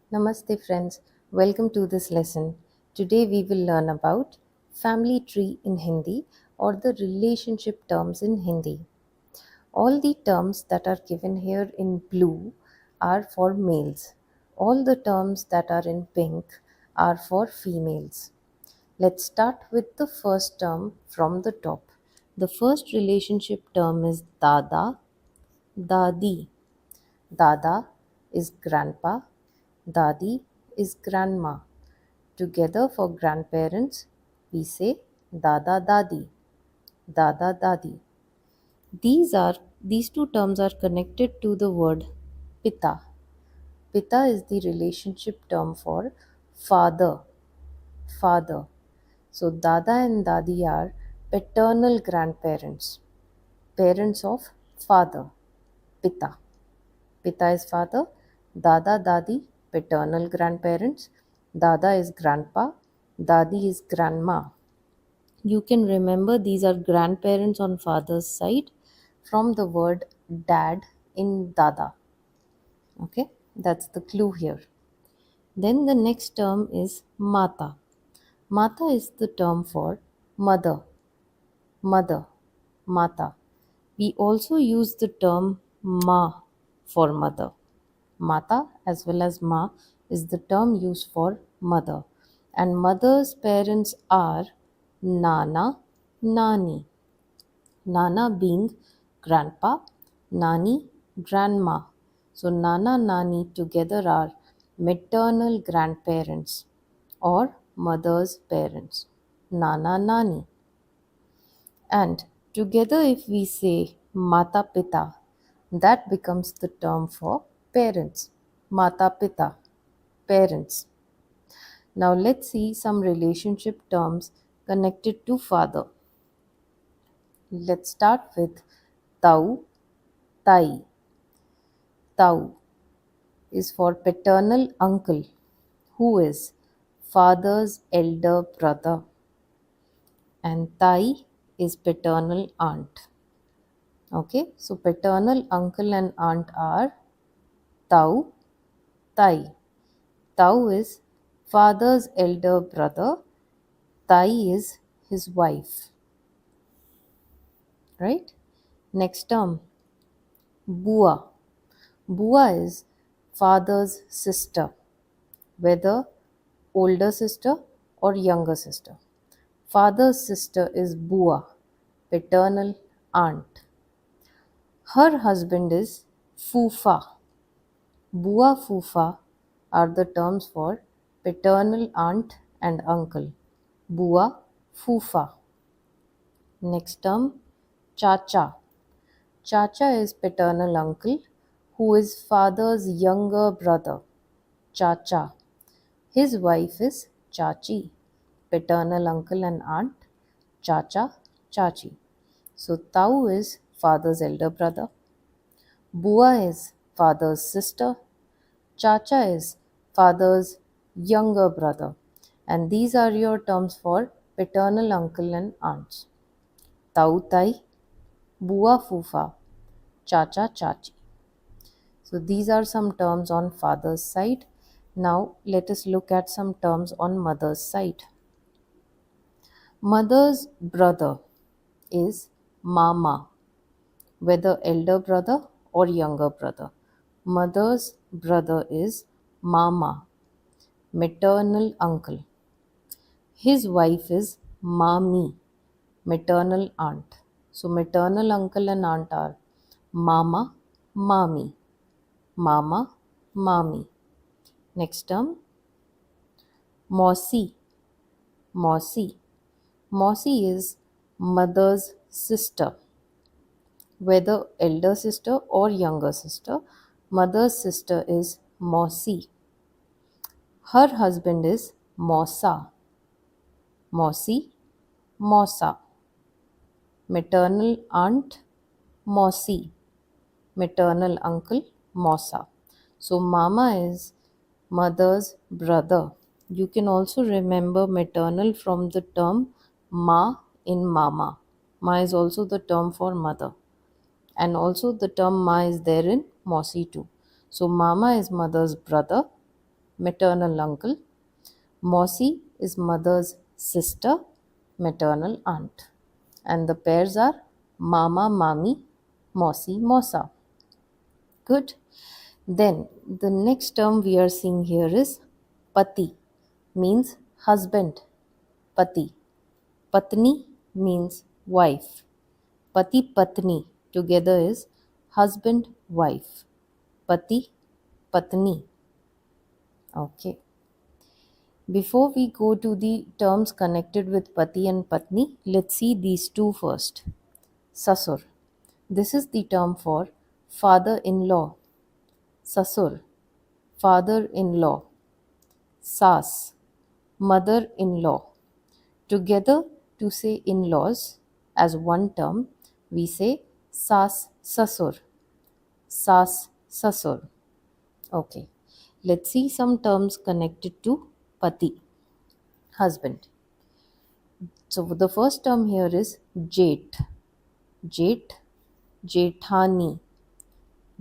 Namaste friends, welcome to this lesson. Today we will learn about family tree in Hindi or the relationship terms in Hindi. All the terms that are given here in blue are for males. All the terms that are in pink are for females. Let's start with the first term from the top. The first relationship term is Dada, Dadi. Dada is grandpa, Dadi is grandma. Together for grandparents, we say Dada Dadi, Dada Dadi. These two terms are connected to the word Pita. Pita is the relationship term for father, father. So Dada and Dadi are paternal grandparents, parents of father, Pita. Pita is father, Dada Dadi, paternal grandparents, Dada is grandpa, Dadi is grandma. You can remember these are grandparents on father's side from the word dad in Dada. Okay, that's the clue here. Then the next term is Mata. Mata is the term for mother, mother, Mata. We also use the term Ma for mother. Mata as well as Ma is the term used for mother. And mother's parents are Nana, Nani. Nana being grandpa, Nani grandma. So Nana Nani together are maternal grandparents or mother's parents. Nana Nani. And together if we say Mata Pita, that becomes the term for parents. Mata Pita, parents. Now let's see some relationship terms connected to father. Let's start with Tau, Tai. Tau is for paternal uncle, who is father's elder brother, and Tai is paternal aunt. Okay, so paternal uncle and aunt are Tau, Tai. Tau is father's elder brother, Tai is his wife. Right? Next term, Bua. Bua is father's sister, whether older sister or younger sister. Father's sister is Bua, paternal aunt. Her husband is Fufa. Bua Fufa are the terms for paternal aunt and uncle. Bua Fufa. Next term, Chacha. Chacha is paternal uncle who is father's younger brother. Chacha. His wife is Chachi, paternal uncle and aunt. Chacha, Chachi. So Tau is father's elder brother. Bua is father's sister. Chacha is father's younger brother. And these are your terms for paternal uncle and aunts. Tau Tai, Bua Fufa, Chacha Chachi. So these are some terms on father's side. Now let us look at some terms on mother's side. Mother's brother is Mama, whether elder brother or younger brother. Mother's brother is Mama, maternal uncle. His wife is Mami, maternal aunt. So maternal uncle and aunt are Mama, Mami, Mama, Mami. Next term, Mausi, Mausi. Mausi is mother's sister, whether elder sister or younger sister. Mother's sister is Mausi. Her husband is Mausa, Mausi, Mausa. Maternal aunt, Mausi. Maternal uncle, Mausa. So Mama is mother's brother. You can also remember maternal from the term Ma in Mama. Ma is also the term for mother. And also the term Ma is there in Mausi too. So Mama is mother's brother. maternal uncle. Mausi is mother's sister, maternal aunt. And the pairs are Mama, Mami, Mausi, Mausa. Good. Then the next term we are seeing here is Pati, means husband. Pati. Patni means wife. Pati Patni together is husband wife. Pati Patni. Okay. Before we go to the terms connected with Pati and Patni, let's see these two first. Sasur. This is the term for father in law. Sasur, father in law. Sas, mother in law. Together, to say in laws as one term, we say Sas Sasur. Sas Sasur. Okay. Let's see some terms connected to Pati, husband. So the first term here is Jet. Jet, Jethani.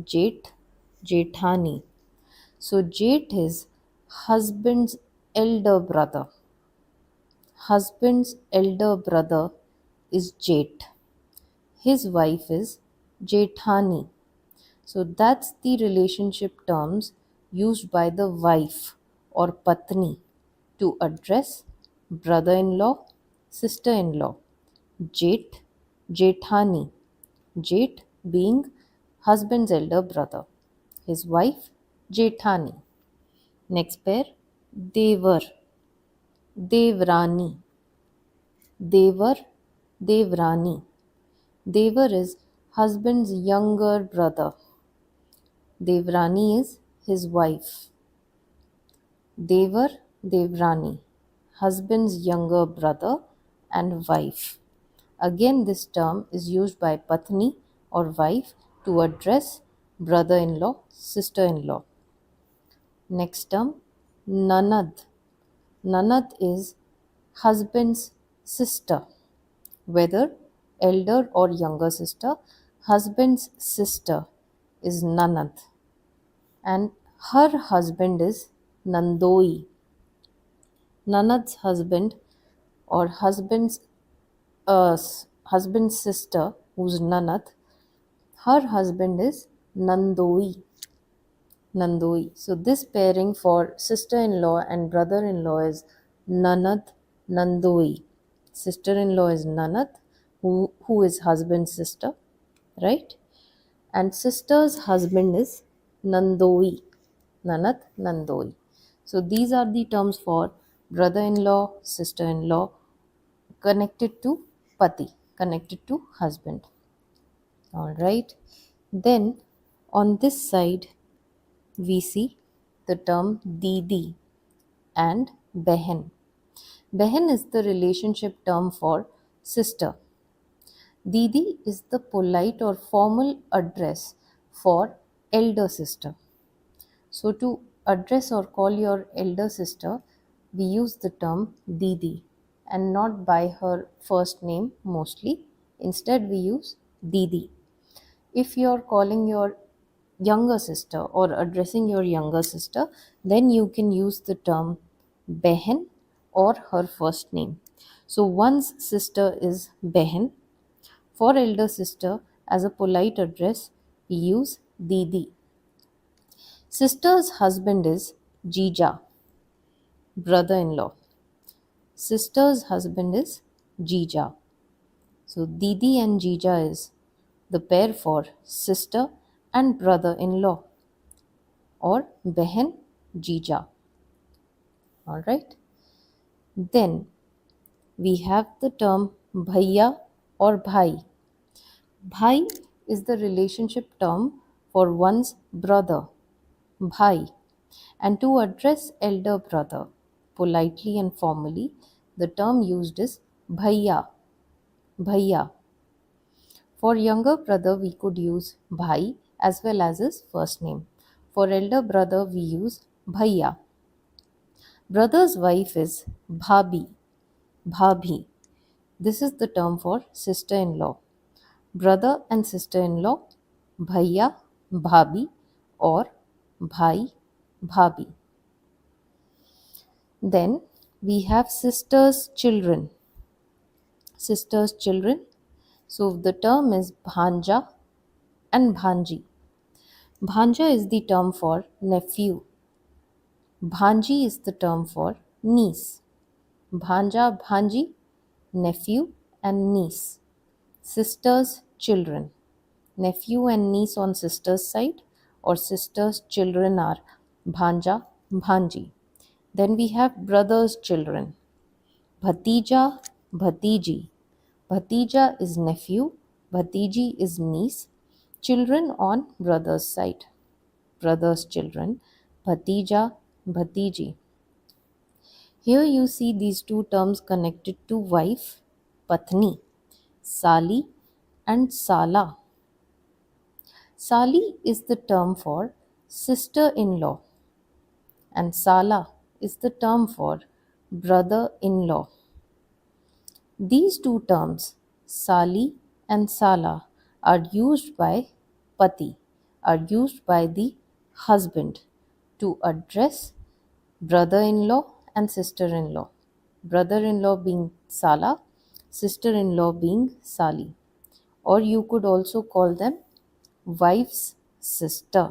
Jet, Jethani. So Jet is husband's elder brother. Husband's elder brother is Jet. His wife is Jethani. So that's the relationship terms used by the wife or Patni to address brother in law, sister in law. Jet, Jethani. Jet being husband's elder brother. His wife, Jethani. Next pair, Devar, Devrani. Devar, Devrani. Devar is husband's younger brother. Devrani is his wife. Devar, Devrani, husband's younger brother and wife. Again, this term is used by Patni or wife to address brother in law, sister in law. Next term, Nanad. Nanad is husband's sister, whether elder or younger sister. Husband's sister is Nanad, and her husband is Nandoi. Nanad's husband or husband's sister, who's Nanad, her husband is Nandoi. Nandoi. So this pairing for sister-in-law and brother-in-law is Nanad Nandoi. Sister-in-law is Nanad, who is husband's sister, right? And sister's husband is Nandoi. Nanad Nandoi. So these are the terms for brother-in-law, sister-in-law connected to Pati, connected to husband. All right. Then on this side we see the term Didi and Behen. Behen is the relationship term for sister. Didi is the polite or formal address for elder sister. So to address or call your elder sister, we use the term Didi and not by her first name mostly. Instead, we use Didi. If you're calling your younger sister or addressing your younger sister, then you can use the term Behen or her first name. So one's sister is Behen. For elder sister, as a polite address, we use Didi. Sister's husband is Jija, brother-in-law. Sister's husband is Jija. So Didi and Jija is the pair for sister and brother-in-law, or Behen Jija. Alright. Then we have the term Bhaiya or Bhai. Bhai is the relationship term for one's brother, Bhai. And to address elder brother politely and formally, the term used is Bhaiya. Bhaiya. For younger brother, we could use Bhai as well as his first name. For elder brother, we use Bhaiya. Brother's wife is Bhabhi. Bhabhi. This is the term for sister-in-law. Brother and sister-in-law, Bhaiya, Bhabhi or Bhai, Bhabhi. Then we have sisters' children. Sisters' children. So the term is bhanja and bhanji. Bhanja is the term for nephew. Bhanji is the term for niece. Bhanja, bhanji, nephew and niece. Sisters' children. Nephew and niece on sister's side, or sister's children are bhanja, bhanji. Then we have brothers' children. Bhatija, bhatiji. Bhatija is nephew, bhatiji is niece. Children on brother's side. Brothers' children. Bhatija, bhatiji. Here you see these two terms connected to wife, patni, sali and sala. Sali is the term for sister-in-law and sala is the term for brother-in-law. These two terms, sali and sala, are used by pati, are used by the husband to address brother-in-law and sister-in-law. Brother-in-law being sala, sister-in-law being sali. Or you could also call them wife's sister.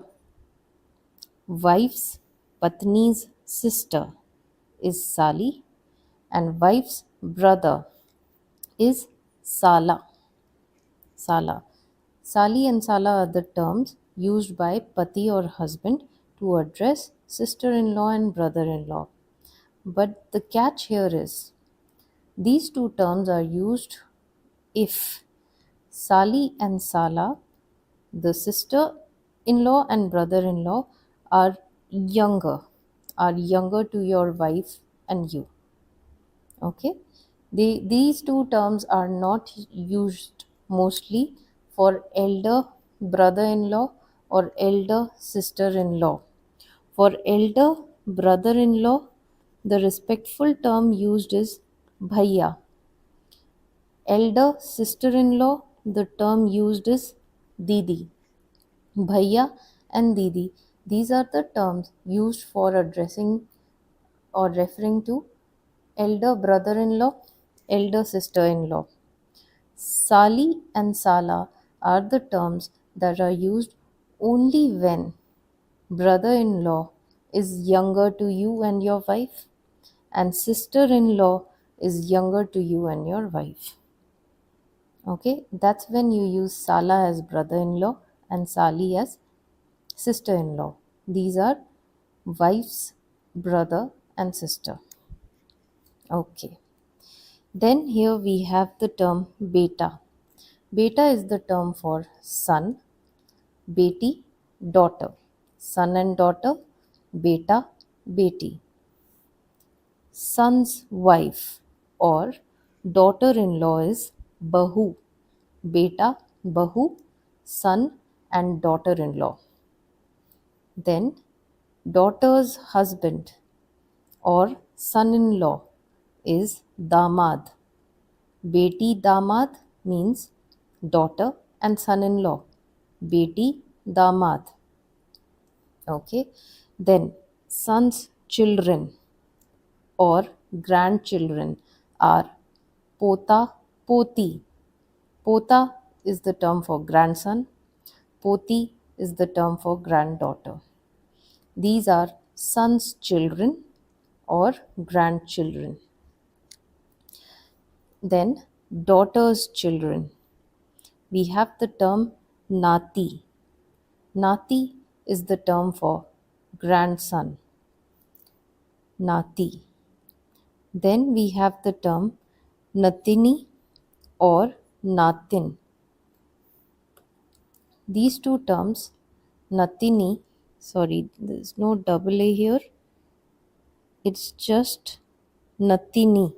Wife's patni's sister is sali and wife's brother is sala. Sala. Sali and sala are the terms used by pati or husband to address sister-in-law and brother-in-law. But the catch here is these two terms are used if sali and sala, the sister-in-law and brother-in-law, are younger, to your wife and you. Okay, these two terms are not used mostly for elder brother-in-law or elder sister-in-law. For elder brother-in-law, the respectful term used is bhaiya. Elder sister-in-law, the term used is didi. Bhaiya and didi, these are the terms used for addressing or referring to elder brother-in-law, elder sister-in-law. Sali and sala are the terms that are used only when brother-in-law is younger to you and your wife and sister-in-law is younger to you and your wife. Okay, that's when you use sala as brother-in-law and sali as sister-in-law. These are wife's brother and sister. Okay, then here we have the term beta. Beta is the term for son, beti, daughter. Son and daughter, beta, beti. Son's wife or daughter-in-law is bahu. Beta, bahu, son and daughter-in-law. Then daughter's husband or son-in-law is damad. Beti damad means daughter and son-in-law. Beti damad. Okay. Then son's children or grandchildren are pota, poti. Pota is the term for grandson. Poti is the term for granddaughter. These are son's children or grandchildren. Then daughter's children. We have the term nati. Nati is the term for grandson. Nati. Then we have the term natini or natin. These two terms, natini, sorry, there's no double A here. It's just natini.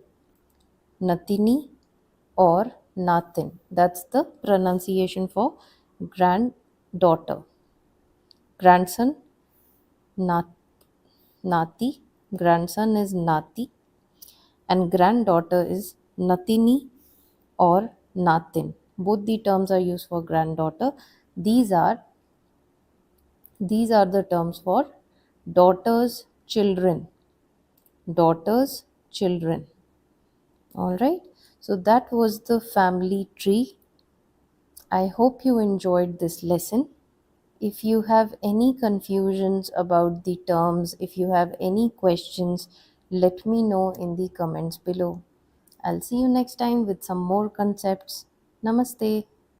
Natini or natin. That's the pronunciation for granddaughter. Grandson, nati. Grandson is nati. And granddaughter is natini or natin. Both the terms are used for granddaughter. These are the terms for daughter's children. daughters, children. Alright, so that was the family tree. I hope you enjoyed this lesson. If you have any confusions about the terms, if you have any questions, let me know in the comments below. I'll see you next time with some more concepts. Namaste.